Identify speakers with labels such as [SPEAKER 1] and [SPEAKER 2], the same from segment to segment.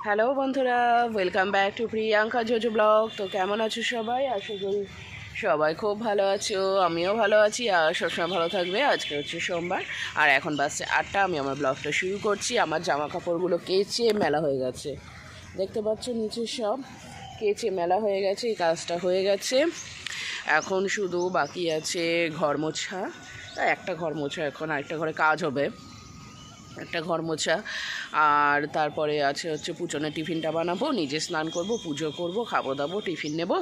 [SPEAKER 1] Hello বন্ধুরা, welcome back to Priyanka JoJo blog. তো কেমন আছো সবাই? আশা করি সবাই খুব ভালো আছো, আমিও ভালো আছি আর সবসময় ভালো থাকবে। আজকে হচ্ছে সোমবার আর এখন বাজছে 8টা। আমি আমার ব্লগটা শুরু করছি। আমার জামা কাপড়গুলো কেচে মেলা হয়ে গেছে, দেখতে পাচ্ছ নিচে সব কেচে মেলা হয়ে গেছে। এই কাজটা হয়ে গেছে, এখন শুধু বাকি আছে ঘর মোছা। একটা ঘর মোছা, এখন আরেকটা ঘরে কাজ হবে, একটা ঘর মোছা। আর তারপরে আছে হচ্ছে পুজোনের টিফিনটা বানাবো, নিজে স্নান করব, পুজো করব, খাবো দাবো, টিফিন নেব,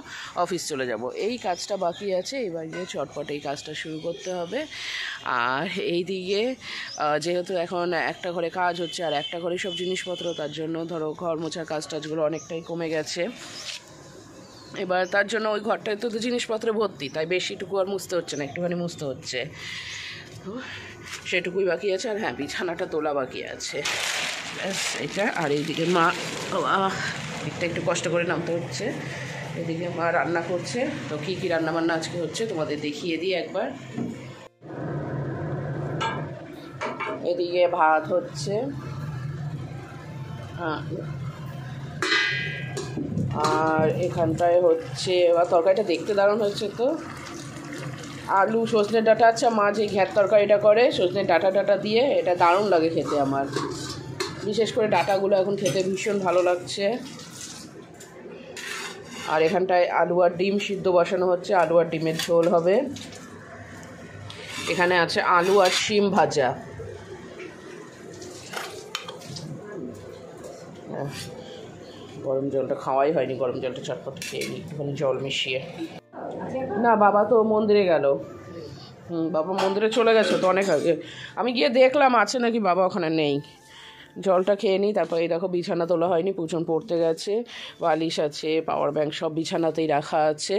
[SPEAKER 1] অফিস চলে যাব। এই কাজটা বাকি আছে, এবার গিয়ে চটপট এই কাজটা শুরু করতে হবে। আর এই দিকে যেহেতু এখন একটা ঘরে কাজ হচ্ছে আর একটা ঘরে সব জিনিসপত্র, তার জন্য ধরো ঘর মোছার কাজ টাজগুলো অনেকটাই কমে গেছে। এবার তার জন্য ওই ঘরটায় তো জিনিসপত্রে ভর্তি, তাই বেশিটুকু আর মুছতে হচ্ছে না, একটুখানি মুছতে হচ্ছে, সেটুকুই বাকি আছে। আর হ্যাঁ, বিছানাটা তোলা বাকি আছে, ব্যাস এটা। আর এইদিকে মা, দিকটা একটু কষ্ট করে নামতে হচ্ছে। এদিকে মা রান্না করছে। তো কী কী রান্নাবান্না আজকে হচ্ছে তোমাদের দেখিয়ে দিই একবার। এদিকে ভাত হচ্ছে, হ্যাঁ, আর এখানটায় হচ্ছে, এবার তরকারিটা দেখতে দারুণ হয়েছে। তো আলু সজনে ডাঁটা, আচ্ছা মা যে ঘ্যাট তরকারিটা করে সজনে ডাঁটা দিয়ে, এটা দারুণ লাগে খেতে আমার, বিশেষ করে ডাঁটাগুলো এখন খেতে ভীষণ ভালো লাগছে। আর এখানটায় আলু আর ডিম সিদ্ধ বসানো হচ্ছে, আলু আর ডিমের ঝোল হবে। এখানে আছে আলু আর শিম ভাজা। গরম জলটা খাওয়াই হয়নি, গরম জলটা চটপট খেয়ে নিই একটুখানি জল মিশিয়ে। না, বাবা তো মন্দিরে গেল। বাবা মন্দিরে চলে গেছে তো অনেক আগে। আমি গিয়ে দেখলাম আছে নাকি, বাবা ওখানে নেই। জলটা খেয়ে নিই, তারপর এই দেখো বিছানা তোলা হয়নি, পুজন পড়তে গেছে, বালিশ আছে, পাওয়ার ব্যাংক সব বিছানাতেই রাখা আছে।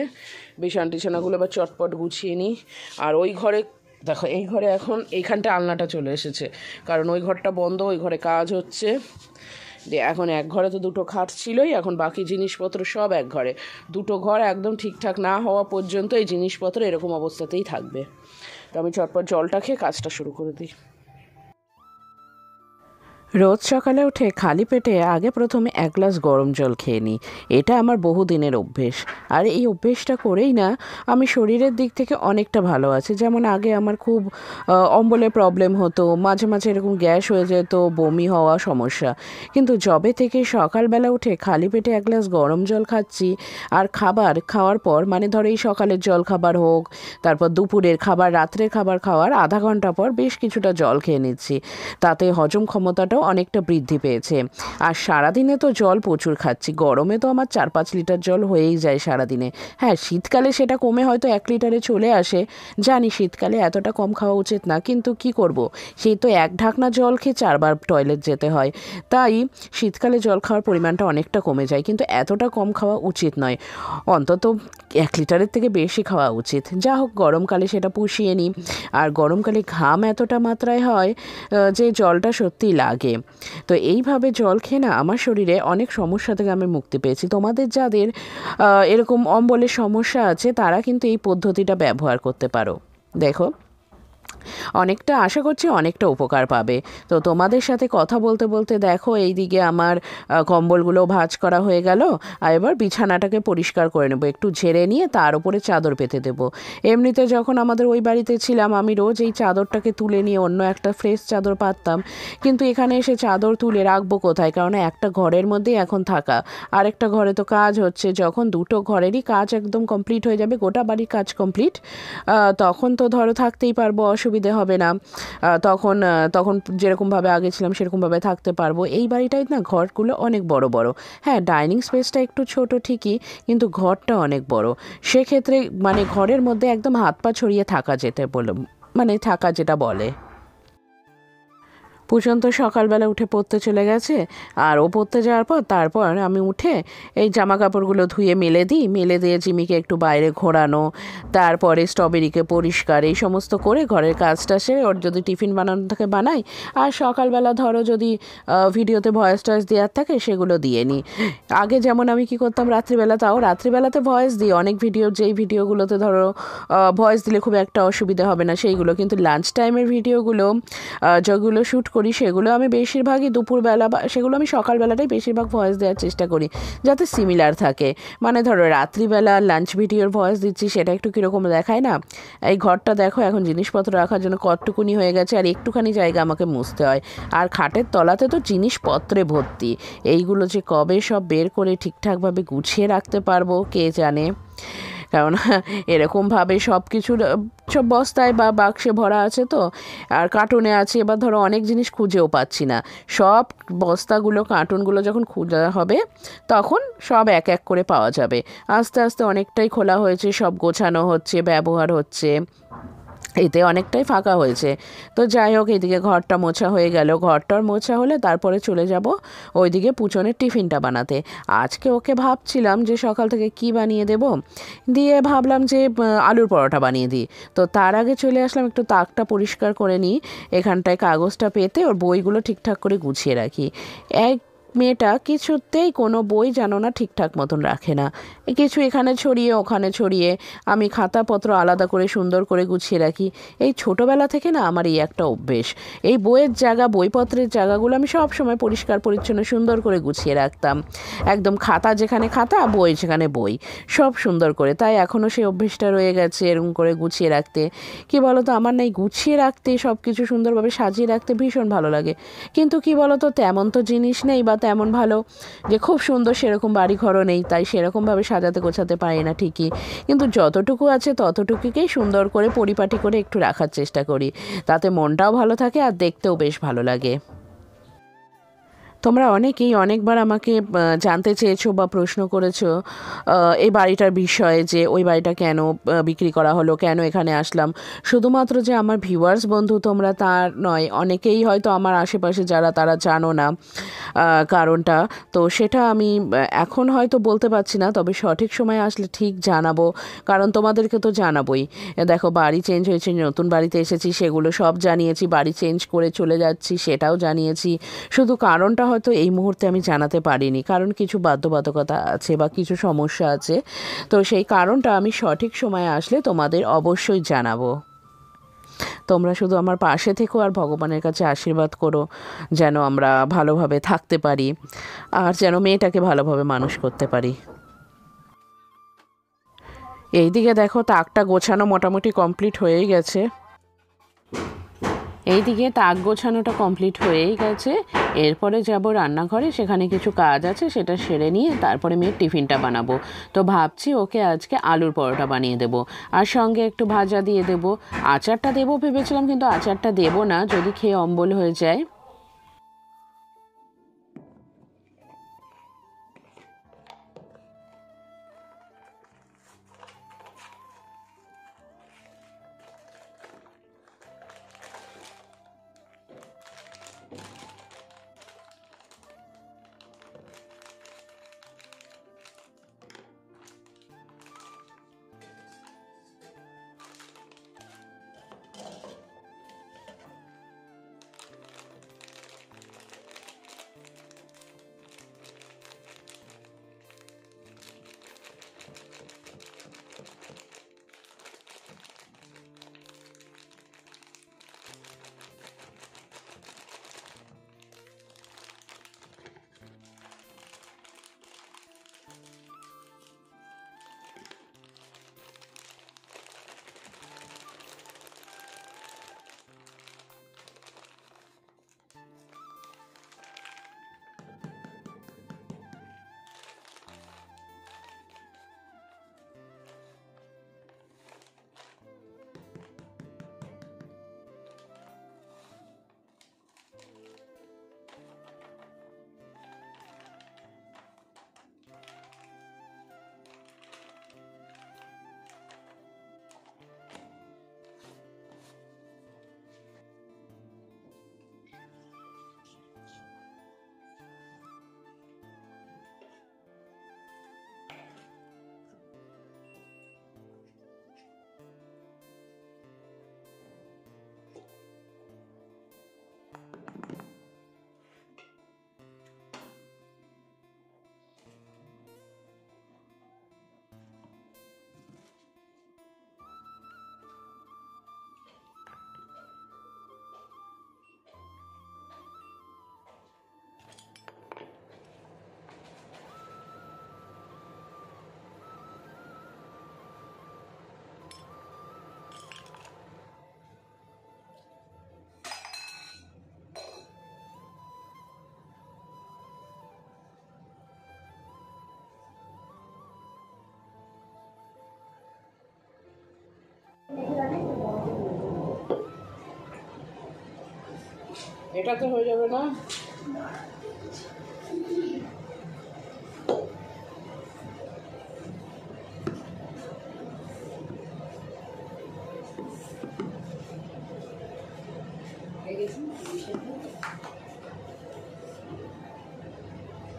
[SPEAKER 1] বিছানাগুলো এবার চটপট গুছিয়ে নিই। আর ওই ঘরে দেখো, এই ঘরে এখন এইখানটা আলনাটা চলে এসেছে, কারণ ওই ঘরটা বন্ধ, ওই ঘরে কাজ হচ্ছে। এখন এক ঘরে তো দুটো খাট ছিলই, এখন বাকি জিনিসপত্র সব এক ঘরে। দুটো ঘর একদম ঠিকঠাক না হওয়া পর্যন্ত এই জিনিসপত্র এরকম অবস্থাতেই থাকবে। তো আমি চটপট জলটা খেয়ে কাজটা শুরু করে দিই। রোজ সকালে উঠে খালি পেটে আগে প্রথমে 1 গ্লাস গরম জল খেয়ে নিই। এটা আমার বহুদিনের অভ্যেস। আর এই অভ্যেসটা করেই না আমি শরীরের দিক থেকে অনেকটা ভালো আছি। যেমন আগে আমার খুব অম্বলের প্রবলেম হতো, মাঝে মাঝে এরকম গ্যাস হয়ে যেত, বমি হওয়া সমস্যা। কিন্তু যবে থেকে সকালবেলা উঠে খালি পেটে 1 গ্লাস গরম জল খাচ্ছি, আর খাওয়ার পর মানে ধরো এই সকালের জল খাবার হোক, তারপর দুপুরের খাবার, রাত্রের খাবার খাওয়ার আধা ঘন্টা পর বেশ কিছুটা জল খেয়ে নিচ্ছি, তাতে হজম ক্ষমতাটাও অনেকটা বৃদ্ধি পেয়েছে। আর সারাদিনে তো জল প্রচুর খাচ্ছি, গরমে তো আমার 4-5 লিটার জল হয়েই যায় সারাদিনে। হ্যাঁ, শীতকালে সেটা কমে হয়তো 1 লিটারে চলে আসে। জানি শীতকালে এতটা কম খাওয়া উচিত না, কিন্তু কি করব, সেই তো 1 ঢাকনা জল খেয়ে 4 বার টয়লেট যেতে হয়। তাই শীতকালে জল খাওয়ার পরিমাণটা অনেকটা কমে যায়, কিন্তু এতটা কম খাওয়া উচিত নয়, অন্তত 1 লিটারের থেকে বেশি খাওয়া উচিত। যা হোক, গরমকালে সেটা পুষিয়ে নিই। আর গরমকালে ঘাম এতটা মাত্রায় হয় যে জলটা সত্যিই লাগে। তো এইভাবে জল খেয়ে না আমার শরীরে অনেক সমস্যা থেকে আমি মুক্তি পেয়েছি। তোমাদের যাদের এরকম অম্বলের সমস্যা আছে, তারা কিন্তু এই পদ্ধতিটা ব্যবহার করতে পারো। দেখো, অনেকটা আশা করছি অনেকটা উপকার পাবে। তো তোমাদের সাথে কথা বলতে বলতে দেখো এইদিকে আমার কম্বলগুলো ভাঁজ করা হয়ে গেল। আর এবার বিছানাটাকে পরিষ্কার করে নেবো, একটু ঝেড়ে নিয়ে তার উপরে চাদর পেতে দেবো। এমনিতে যখন আমাদের ওই বাড়িতে ছিলাম, আমি রোজ এই চাদরটাকে তুলে নিয়ে অন্য একটা ফ্রেশ চাদর পাততাম, কিন্তু এখানে এসে চাদর তুলে রাখবো কোথায়, কারণ একটা ঘরের মধ্যেই এখন থাকা, আর একটা ঘরে তো কাজ হচ্ছে। যখন দুটো ঘরেরই কাজ একদম কমপ্লিট হয়ে যাবে, গোটা বাড়ির কাজ কমপ্লিট, তখন তো ধরো থাকতেই পারবো, অসুবিধে হবে না। তখন যেরকমভাবে আগে ছিলাম সেরকমভাবে থাকতে পারবো। এই বাড়িটায় না ঘরগুলো অনেক বড় বড়। হ্যাঁ, ডাইনিং স্পেসটা একটু ছোট ঠিকই, কিন্তু ঘরটা অনেক বড়। সেক্ষেত্রে মানে ঘরের মধ্যে একদম হাত পা ছড়িয়ে থাকা যেটা বলে। পুষণ তো সকালবেলা উঠে পড়তে চলে গেছে, আর ও পড়তে যাওয়ার পর তারপর আমি উঠে এই জামা কাপড়গুলো ধুয়ে মেলে দিয়ে জিমিকে একটু বাইরে ঘোরানো, তারপরে স্ট্রবেরিকে পরিষ্কার, এই সমস্ত করে ঘরের কাজটা সেরে ওর যদি টিফিন বানানো থাকে বানাই। আর সকালবেলা ধরো যদি ভিডিওতে ভয়েস টয়েস দেওয়ার থাকে সেগুলো দিয়ে নিই। আগে যেমন আমি কি করতাম, রাত্রিবেলাতে ভয়েস দিই অনেক ভিডিও, যেই ভিডিওগুলোতে ধরো ভয়েস দিলে খুব একটা অসুবিধা হবে না সেইগুলো, কিন্তু লাঞ্চ টাইমের ভিডিওগুলো যেগুলো শ্যুট করি সেগুলো আমি বেশিরভাগই দুপুরবেলা, বা সেগুলো আমি সকালবেলাটাই বেশিরভাগ ভয়েস দেওয়ার চেষ্টা করি, যাতে সিমিলার থাকে। মানে ধরো রাত্রিবেলা লাঞ্চ ভিডিওর ভয়েস দিচ্ছি, সেটা একটু কীরকম দেখায় না? এই ঘরটা দেখো এখন জিনিসপত্র রাখার জন্য কতটুকুনি হয়ে গেছে, আর একটুখানি জায়গা আমাকে মুছতে হয়। আর খাটের তলাতে তো জিনিসপত্রে ভর্তি। এইগুলো যে কবে সব বের করে ঠিকঠাকভাবে গুছিয়ে রাখতে পারবো কে জানে। কারণ এরকমভাবে সব কিছুর সব বস্তায় বা বাক্সে ভরা আছে তো, আর কার্টুনে আছে। এবার ধরো অনেক জিনিস খুঁজেও পাচ্ছি না, সব বস্তাগুলো কার্টুনগুলো যখন খোঁজা হবে তখন সব এক এক করে পাওয়া যাবে। আস্তে আস্তে অনেকটাই খোলা হয়েছে, সব গোছানো হচ্ছে, ব্যবহার হচ্ছে, এতে অনেকটাই ফাঁকা হয়েছে। তো যাই হোক, এদিকে ঘরটা মোছা হয়ে গেল। ঘরটার মোছা হলে তারপরে চলে যাব ওইদিকে পুচনের টিফিনটা বানাতে। আজকে ওকে ভাবছিলাম যে সকাল থেকে কি বানিয়ে দেব, দিয়ে ভাবলাম যে আলুর পরোটা বানিয়ে দিই। তো তার আগে চলে আসলাম একটু তাকটা পরিষ্কার করে নিই, এখানটায় কাগজটা পেতে ওর বইগুলো ঠিকঠাক করে গুছিয়ে রাখি। এক মেয়েটা কিছুতেই কোনো বই যেন না ঠিকঠাক মতন রাখে না, কিছু এখানে ছড়িয়ে ওখানে ছড়িয়ে। আমি খাতাপত্র আলাদা করে সুন্দর করে গুছিয়ে রাখি। এই ছোটোবেলা থেকে না আমার এই একটা অভ্যেস। এই বইয়ের জায়গা, বইপত্রের জায়গাগুলো আমি সব সময় পরিষ্কার পরিচ্ছন্ন সুন্দর করে গুছিয়ে রাখতাম। একদম খাতা যেখানে খাতা, বই যেখানে বই, সব সুন্দর করে। তাই এখনও সেই অভ্যেসটা রয়ে গেছে এরকম করে গুছিয়ে রাখতে। কি বলো তো, আমার না এই গুছিয়ে রাখতে, সব কিছু সুন্দরভাবে সাজিয়ে রাখতে ভীষণ ভালো লাগে। কিন্তু কি বলো তো, তেমন তো জিনিস নেই বা তেমন ভালো যে খুব সুন্দর সেরকম বাড়িঘরও নেই, তাই সেরকমভাবে সাজাতে গোছাতে পারি না ঠিকই। কিন্তু যতটুকু আছে ততটুকুকেই সুন্দর করে পরিপাটি করে একটু রাখার চেষ্টা করি, তাতে মনটাও ভালো থাকে আর দেখতেও বেশ ভালো লাগে। তোমরা অনেকেই অনেকবার আমাকে জানতে চেয়েছো বা প্রশ্ন করেছো এই বাড়িটার বিষয়ে, যে ওই বাড়িটা কেন বিক্রি করা হলো, কেন এখানে আসলাম। শুধুমাত্র যে আমার ভিউয়ার্স বন্ধু তোমরা তা নয়, অনেকেই হয়তো আমার আশেপাশে যারা, তারা জানো না কারণটা। তো সেটা আমি এখন হয়তো বলতে পারছি না, তবে সঠিক সময় আসলে ঠিক জানাবো, কারণ তোমাদেরকে তো জানাবোই। দেখো, বাড়ি চেঞ্জ হয়েছে, নতুন বাড়িতে এসেছি, সেগুলো সব জানিয়েছি। বাড়ি চেঞ্জ করে চলে যাচ্ছি, সেটাও জানিয়েছি। শুধু কারণটা হয়তো এই মুহূর্তে আমি জানাতে পারিনি, কারণ কিছু বাধ্যবাধকতা আছে বা কিছু সমস্যা আছে। তো সেই কারণটা আমি সঠিক সময়ে আসলে তোমাদের অবশ্যই জানাবো। তোমরা শুধু আমার পাশে থেকো আর ভগবানের কাছে আশীর্বাদ করো যেন আমরা ভালোভাবে থাকতে পারি, আর যেন মেয়েটাকে ভালোভাবে মানুষ করতে পারি। এইদিকে দেখো, তাকটা গোছানো মোটামুটি কমপ্লিট হয়েই গেছে। এইদিকে তাক গোছানোটা কমপ্লিট হয়েই গেছে। এরপরে যাব রান্নাঘরে, সেখানে কিছু কাজ আছে, সেটা সেরে নিয়ে তারপরে মেয়ের টিফিনটা বানাবো। তো ভাবছি ওকে আজকে আলুর পরোটা বানিয়ে দেবো, আর সঙ্গে একটু ভাজা দিয়ে দেবো। আচারটা দেবো ভেবেছিলাম, কিন্তু আচারটা দেবো না, যদি খেয়ে অম্বল হয়ে যায়। এটা তো হয়ে যাবে না?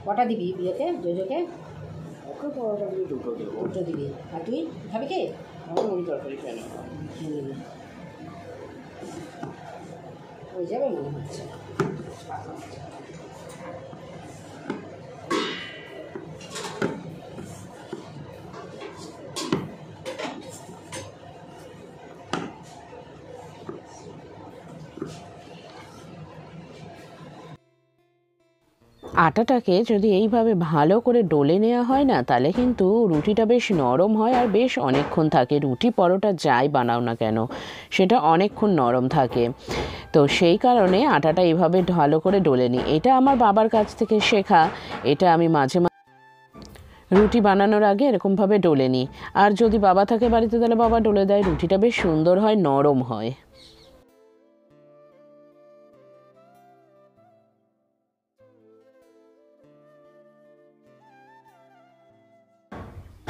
[SPEAKER 2] কটা দিবি বিয়েতে জোজোকে?
[SPEAKER 1] ওকে পরোটা দিয়ে দুটো দেবো।
[SPEAKER 2] দুটো দিবি। আর তুই খাবি কি?
[SPEAKER 1] আমার মুড়ি তরকারি কেন
[SPEAKER 2] খেয়ে নিবি, হয়ে যাবে মনে হচ্ছে।
[SPEAKER 1] আটাটাকে যদি এইভাবে ভালো করে ডলে নেওয়া হয় না, তাহলে কিন্তু রুটিটা বেশ নরম হয় আর বেশ অনেকক্ষণ থাকে। রুটি পরোটা যাই বানাও না কেন, সেটা অনেকক্ষণ নরম থাকে। তো সেই কারণে আটাটা এইভাবে ভালো করে ডলে নিই। এটা আমার বাবার কাছ থেকে শেখা। এটা আমি মাঝে মাঝে রুটি বানানোর আগে এরকমভাবে ডলে নিই। আর যদি বাবা থাকে বাড়িতে তাহলে বাবা ডলে দেয়, রুটিটা বেশ সুন্দর হয়, নরম হয়।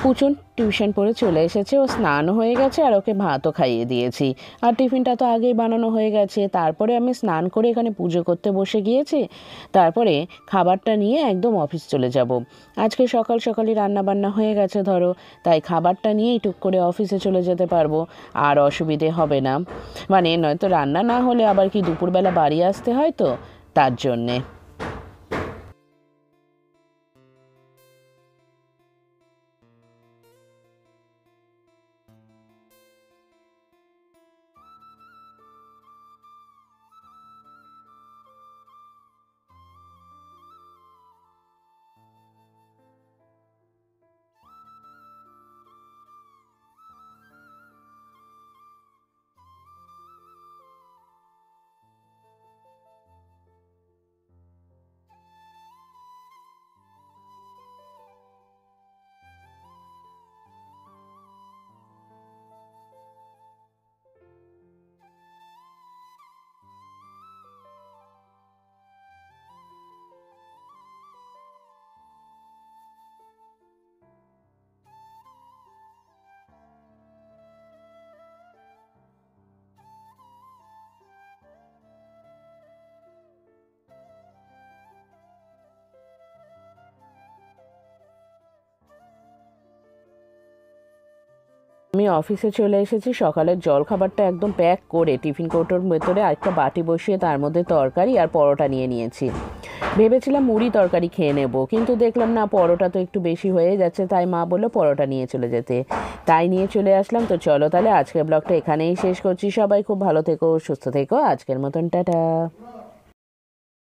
[SPEAKER 1] পুচন টিউশন পড়ে চলে এসেছে, ও স্নানও হয়ে গেছে আর ওকে ভাতও খাইয়ে দিয়েছি। আর টিফিনটা তো আগেই বানানো হয়ে গেছে। তারপরে আমি স্নান করে এখানে পুজো করতে বসে গিয়েছি। তারপরে খাবারটা নিয়ে একদম অফিস চলে যাব। আজকে সকাল সকালই রান্নাবান্না হয়ে গেছে ধরো, তাই খাবারটা নিয়েই টুক করে অফিসে চলে যেতে পারবো, আর অসুবিধে হবে না। মানে নয়তো রান্না না হলে আবার কি দুপুরবেলা বাড়ি আসতে হয়, তো তার জন্যে। আমি অফিসে চলে এসেছি। সকালের জলখাবারটা একদম প্যাক করে টিফিন কৌটোর ভেতরে আরেকটা বাটি বসিয়ে তার মধ্যে তরকারি আর পরোটা নিয়ে নিয়েছি। ভেবেছিলাম মুড়ি তরকারি খেয়ে নেব, কিন্তু দেখলাম না, পরোটা তো একটু বেশি হয়ে যাচ্ছে, তাই মা বললো পরোটা নিয়ে চলে যেতে। তাই নিয়ে চলে আসলাম। তো চলো তাহলে আজকের ব্লগটা এখানেই শেষ করছি। সবাই খুব ভালো থেকো, সুস্থ থেকো। আজকের মতন টাটা।